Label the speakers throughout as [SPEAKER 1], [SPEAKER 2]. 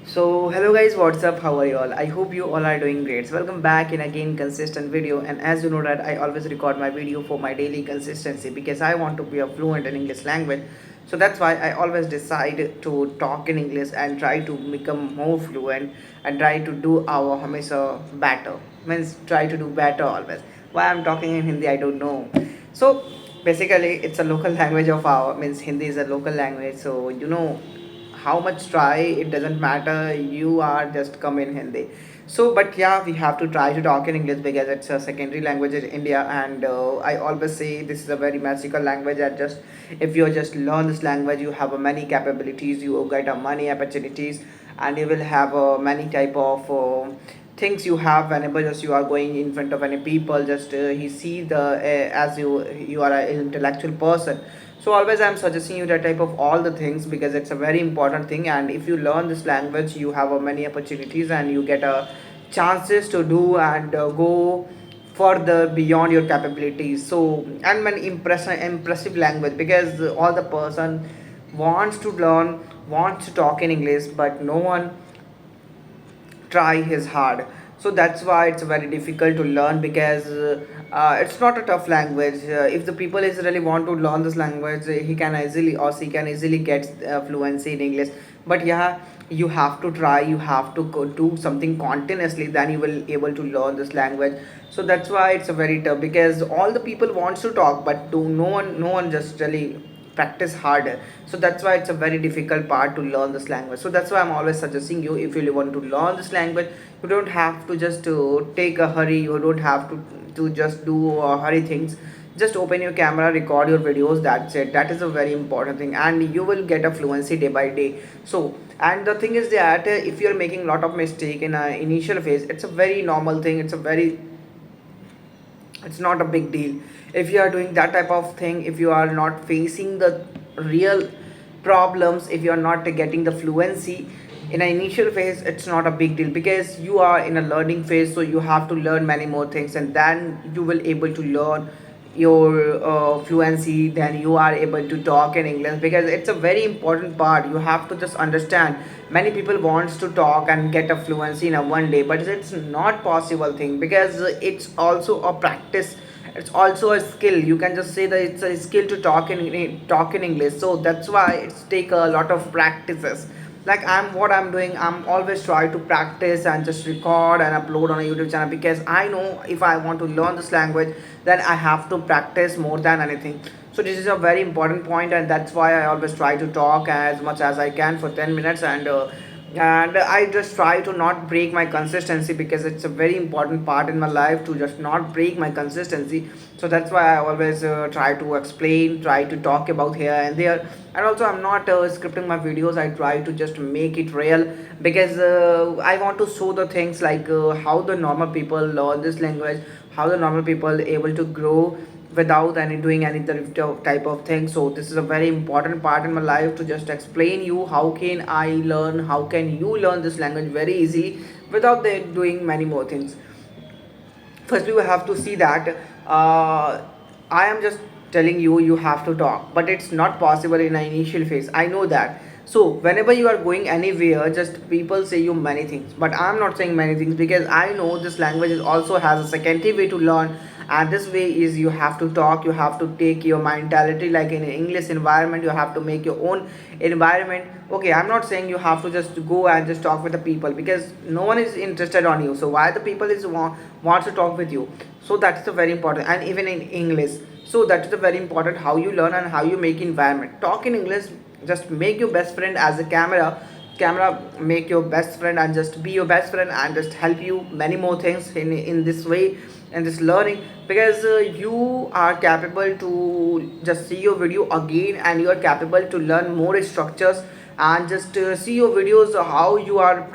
[SPEAKER 1] So hello guys, what's up? How are you all? I hope you all are doing great. So welcome back in again consistent video. And as you know that I always record my video for my daily consistency because I want to be a fluent in English language. So that's why I always decide to talk in English and try to become more fluent and try to do our hamesha better. Means try to do better always. Why I'm talking in Hindi I don't know. So basically it's a local language of our means Hindi is a local language. So how much try it doesn't matter, you are just come in Hindi. So but yeah, we have to try to talk in English because it's a secondary language in India. And I always say this is a very magical language. And just if you just learn this language, you have many capabilities, you get many opportunities, and you will have many type of things you have whenever just you are going in front of any people. Just he see the as you are an intellectual person. So always I'm suggesting you that type of all the things because it's a very important thing. And if you learn this language, you have many opportunities and you get a chances to do and go further beyond your capabilities. So and an impressive language because all the person wants to learn, wants to talk in English, but no one try his hard. So that's why it's very difficult to learn because it's not a tough language. If the people is really want to learn this language, he can easily or she can easily get fluency in English. But yeah, you have to try, you have to do something continuously, then you will able to learn this language. So that's why it's a very tough because all the people wants to talk, but do no one just really practice harder. So that's why it's a very difficult part to learn this language. So that's why I'm always suggesting you, if you really want to learn this language, you don't have to just take a hurry, you don't have to just do hurry things. Just open your camera, record your videos, that's it. That is a very important thing, and you will get a fluency day by day. So and the thing is that if you're making a lot of mistake in a initial phase, it's a very normal thing, it's not a big deal. If you are doing that type of thing, if you are not facing the real problems, if you are not getting the fluency in an initial phase, it's not a big deal because you are in a learning phase. So you have to learn many more things, and then you will able to learn your fluency. Then you are able to talk in English because it's a very important part. You have to just understand, many people wants to talk and get a fluency in a one day, but it's not possible thing because it's also a practice, it's also a skill. You can just say that it's a skill to talk in English. So that's why it's take a lot of practices. Like I'm doing, I'm always try to practice and just record and upload on a YouTube channel because I know if I want to learn this language, then I have to practice more than anything. So this is a very important point, and that's why I always try to talk as much as I can for 10 minutes. And I just try to not break my consistency because it's a very important part in my life to just not break my consistency. So that's why I always try to explain, try to talk about here and there. And also I'm not scripting my videos, I try to just make it real because I want to show the things like how the normal people learn this language, how the normal people able to grow without any doing any type of thing. So this is a very important part in my life to just explain you how can I learn, how can you learn this language very easily without doing many more things. Firstly we have to see that I am just telling you, you have to talk, but it's not possible in an initial phase, I know that. So whenever you are going anywhere, just people say you many things, but I'm not saying many things because I know this language is also has a secondary way to learn. And this way is you have to talk, you have to take your mentality like in an English environment, you have to make your own environment. Okay, I'm not saying you have to just go and just talk with the people because no one is interested on you. So why the people is wants to talk with you? So that's the very important. And even in English, so that is the very important, how you learn and how you make environment. Talk in English, just make your best friend as a camera, make your best friend and just be your best friend and just help you many more things in this way, in this learning. Because you are capable to just see your video again, and you are capable to learn more structures and just see your videos how you are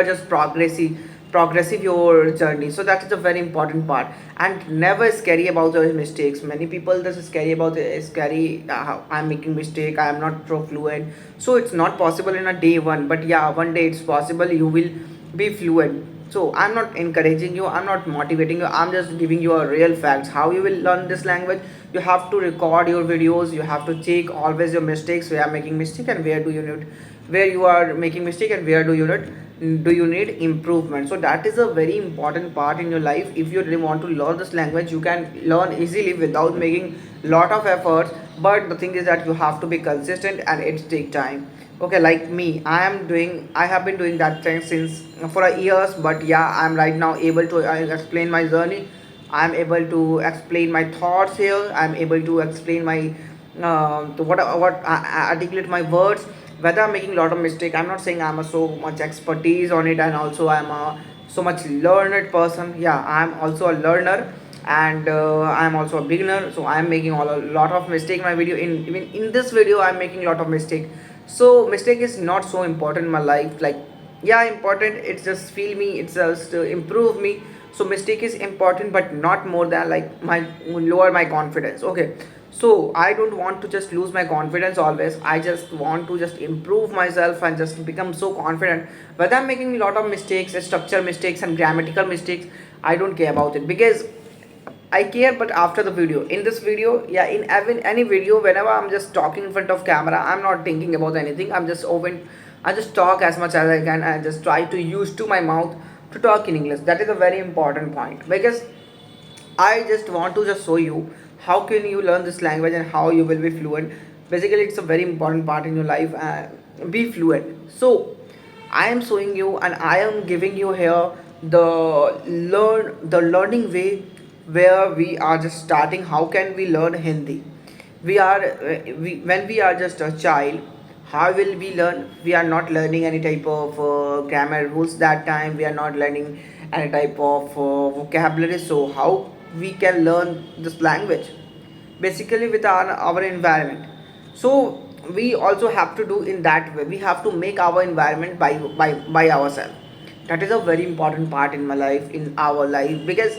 [SPEAKER 1] just progressive your journey. So that is a very important part. And never scary about the mistakes. Many people just scary about the scary I'm making mistake, I am not so fluent. So it's not possible in a day one, but yeah, one day it's possible, you will be fluent. So I'm not encouraging you, I'm not motivating you, I'm just giving you a real facts how you will learn this language. You have to record your videos, you have to check always your mistakes, where you are making mistake and where do you need where you are making mistake and where do you need improvement. So that is a very important part in your life. If you really want to learn this language, you can learn easily without making lot of efforts. But the thing is that you have to be consistent and it take time. Okay, like me, I have been doing that thing since for a years. But yeah, I'm right now able to explain my journey. I'm able to explain my thoughts here. I'm able to explain my articulate my words. Whether I'm making a lot of mistake, I'm not saying I'm a so much expertise on it, and also I'm a so much learned person. Yeah, I'm also a learner, and I'm also a beginner. So I'm making a lot of mistake in my video. In even in this video, I'm making a lot of mistake. So mistake is not so important in my life. Like, yeah, important. It's just feel me. It's just improve me. So mistake is important, but not more than like my lower my confidence. Okay, so I don't want to just lose my confidence always. I just want to just improve myself and just become so confident. Whether I'm making a lot of mistakes, structure mistakes and grammatical mistakes, I don't care about it, because I care. But after the video, in this video, yeah, in any video, whenever I'm just talking in front of camera, I'm not thinking about anything. I'm just open. I just talk as much as I can and just try to use to my mouth to talk in English. That is a very important point, because I just want to just show you how can you learn this language and how you will be fluent. Basically, it's a very important part in your life. Be fluent. So I am showing you and I am giving you here the learning way, where we are just starting. How can we learn Hindi? When we are just a child, how will we learn? We are not learning any type of grammar rules that time. We are not learning any type of vocabulary. So how we can learn this language? Basically with our environment. So we also have to do in that way. We have to make our environment by ourselves. That is a very important part in my life, in our life, because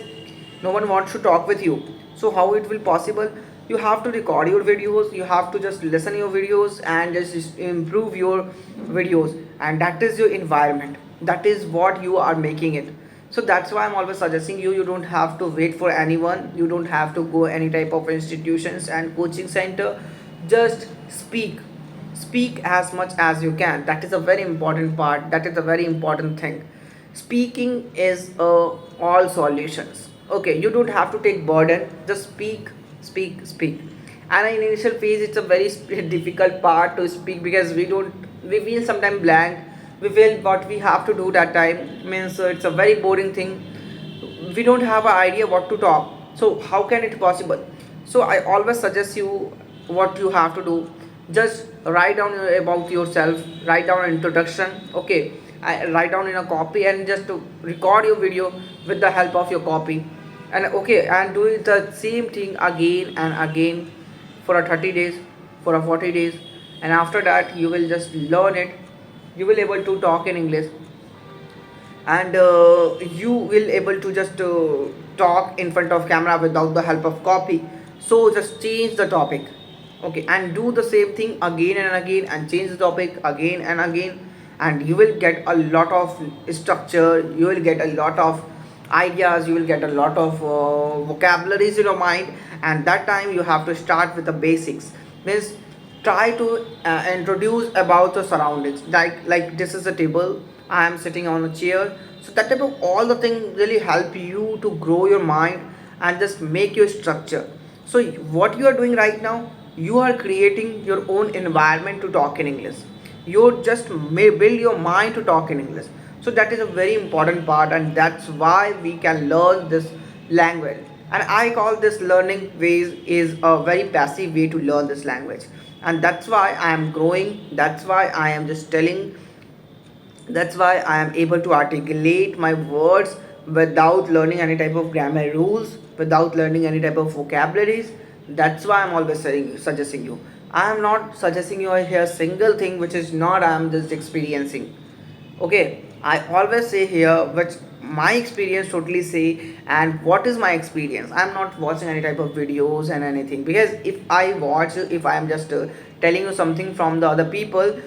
[SPEAKER 1] no one wants to talk with you. So how it will possible? You have to record your videos, you have to just listen your videos and just improve your videos, and that is your environment. That is what you are making it. So that's why I'm always suggesting you, you don't have to wait for anyone, you don't have to go any type of institutions and coaching center. Just speak as much as you can. That is a very important part, that is a very important thing. Speaking is all solutions. Okay, you don't have to take burden, just speak. And in initial phase, it's a very difficult part to speak, because we feel sometimes blank. We feel what we have to do that time means it's a very boring thing. We don't have an idea what to talk. So how can it possible? So I always suggest you what you have to do. Just write down about yourself, write down an introduction. Okay, write down in a copy and just to record your video with the help of your copy. And okay, and do it the same thing again and again for a 30 days, for a 40 days, and after that you will just learn it. You will able to talk in English, and you will able to just talk in front of camera without the help of copy. So just change the topic. Okay, and do the same thing again and again, and change the topic again and again, and you will get a lot of structure, you will get a lot of ideas, you will get a lot of vocabularies in your mind. And that time you have to start with the basics. Means try to introduce about the surroundings, like this is a table, I am sitting on a chair. So that type of all the things really help you to grow your mind and just make your structure. So what you are doing right now, you are creating your own environment to talk in English. You just may build your mind to talk in English. So that is a very important part, and that's why we can learn this language. And I call this learning ways is a very passive way to learn this language. And that's why I am growing, that's why I am just telling, that's why I am able to articulate my words without learning any type of grammar rules, without learning any type of vocabularies. That's why I'm always suggesting you. I am not suggesting you here single thing which is not I am just experiencing. Okay, I always say here which my experience totally say. And what is my experience? I'm not watching any type of videos and anything, because if I watch, if I am just telling you something from the other people,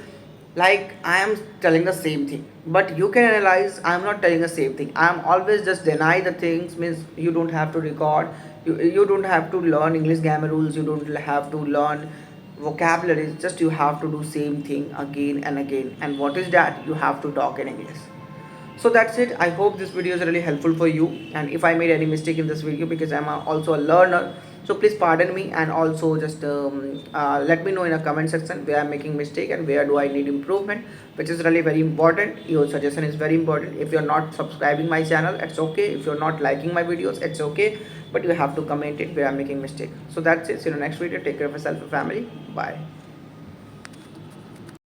[SPEAKER 1] like I am telling the same thing, but you can analyze I am not telling the same thing. I am always just deny the things. Means you don't have to record, you don't have to learn English grammar rules, you don't have to learn vocabularies, just you have to do same thing again and again. And what is that? You have to talk in English. So that's it. I hope this video is really helpful for you, and if I made any mistake in this video, because I'm also a learner, so please pardon me, and also just let me know in a comment section where I'm making mistake and where do I need improvement, which is really very important. Your suggestion is very important. If you're not subscribing my channel, it's okay. If you're not liking my videos, it's okay, but you have to comment it where I'm making mistake. So that's it. See you in the next video. Take care of yourself and family. Bye.